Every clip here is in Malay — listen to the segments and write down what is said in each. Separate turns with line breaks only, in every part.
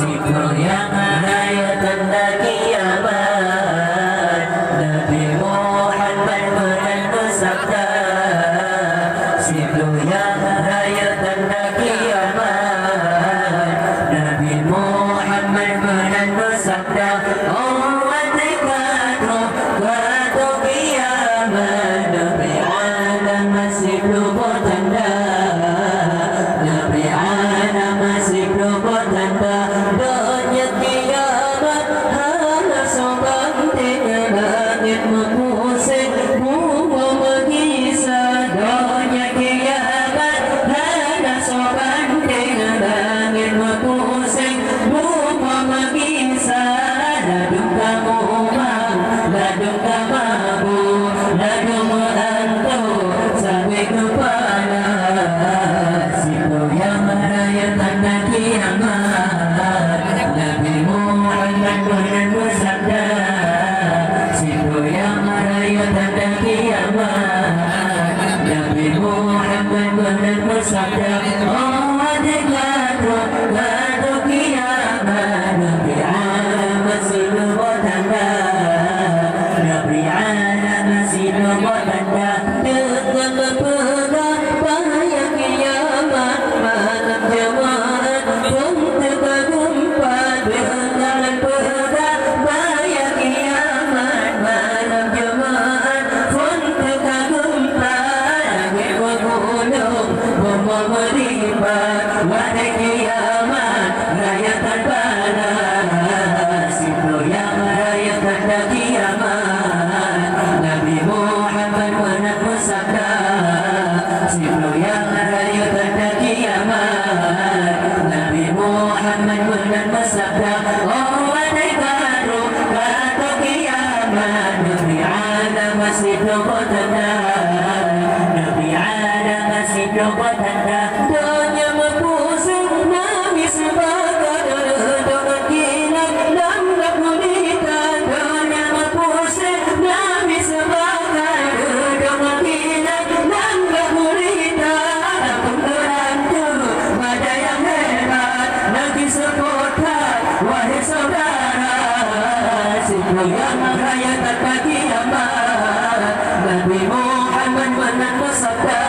Siku yang raya tanda kiamat, Nabi Muhammad benar bersabda. Siku yang raya tanda kiamat, Nabi Muhammad benar bersabda. Umat dekatku waktu kiamat, Nabi alam masih belum bertanda. Nabi alam masih belum bertanda. Dunia kiamat hanya sebanting langit mengusik bumi mengisah. Dunia kiamat hanya sebanting langit mengusik bumi mengisah. Ladung kamu umang, ladung kamu ladung menantu sampai kepala. Situ yang raya tanda kiamat, Nabi Muhammad benar bersabda. Situ yang raya tanda kiamat, Nabi Muhammad benar bersabda. Oh dekatku waktu kiamat, Nabi alam masih belum bertanda. Nabi alam masih belum bertanda. Dengan berpegang bahaya kiamat, malam jemaat pun tergempa. Dengan berpegang bahaya kiamat, malam jemaat pun tergempa. Langit bergunung, bumi melimpah. Wadai kiamat raya tanpa balas. Situ yang raya tanda kiamat, Nabi Muhammad benar bersabda. Situ yang raya tanda kiamat, Nabi Muhammad benar bersabda. Oh wadai baru kata kiamat, Nabi alam masih belum bertanda. Nabi alam masih belum bertanda. Dunia berpusing Nabi sebagai dengan kilat dan gulita. Dunia berpusing Nabi sebagai dengan kilat dan gulita. Namun berantu pada yang hebat, Nabi sepotan wahai saudara. Situ yang raya tanda kiamat, Nabi Muhammad benar bersabda.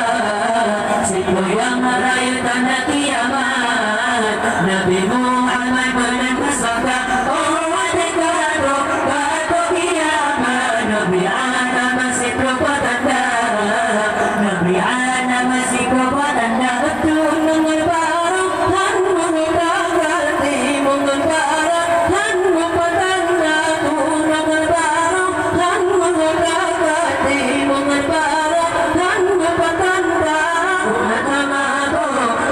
Situ yang raya tanda kiamat, Nabi Muhammad benar bersabda. Oh dekatku waktu kiamat, Nabi alam masih belum bertanda. Nabi alam masih belum bertanda. Gunung baru dan menggunakan timungan barat dan bertanda. Gunung baru dan menggunakan timungan barat dan bertanda. Umat Amado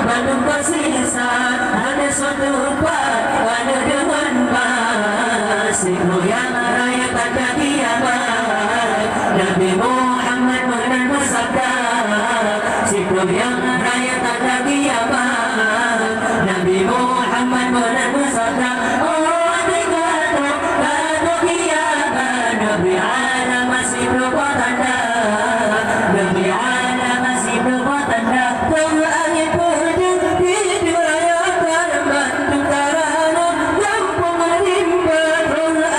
belum tersisa, ada suatu tempat ada dengan mas. Siku yang raya tanda kiamat, Nabi Muhammad benar bersabda. Siku yang raya tanda kiamat, Nabi Muhammad benar bersabda. Oh dekatku waktu kiamat, Nabi alam masih belum bertanda. Nabi alam masih belum bertanda. Angin puding di dirayakan Bandung Karana Lampung melimpah.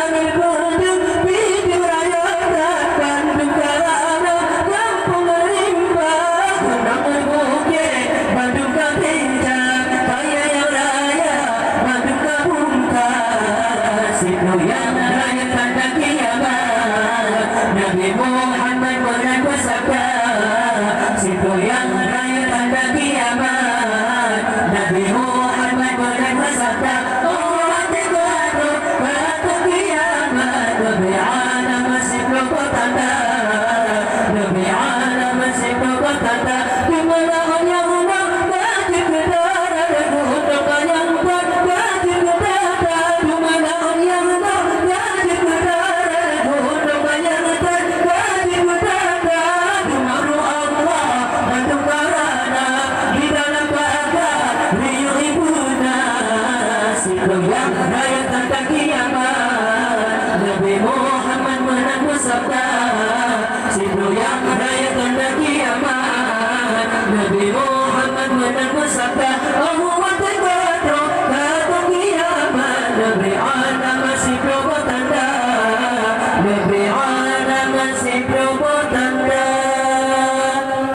Angin puding di dirayakan Bandung Karana Lampung melimpah. Gunung bukit Bandung kepincang, kaya yang raya Bandung kebungkar. Situ yang raya tanda kiamat, Nabi Muhammad benar bersabda. Situ yang raya tanda kiamat, Nabi Muhammad benar bersabda. Oh dekatku waktu kiamat, Nabi alam masih belum bertanda. Nabi alam masih belum bertanda. Di mana yang gaji kedara dan gunung yang gaji kedara. Di mana yang gaji kedara dan gunung yang gaji kedara. Di mana Allah Bandung Karana di dalam bahagia riuh ibuna. Situ yang raya tanda kiamat, Nabi Muhammad benar bersabda. Situ yang raya tanda kiamat, Nabi Muhammad benar bersabda. Oh dekatku waktu kiamat, Nabi Adam masih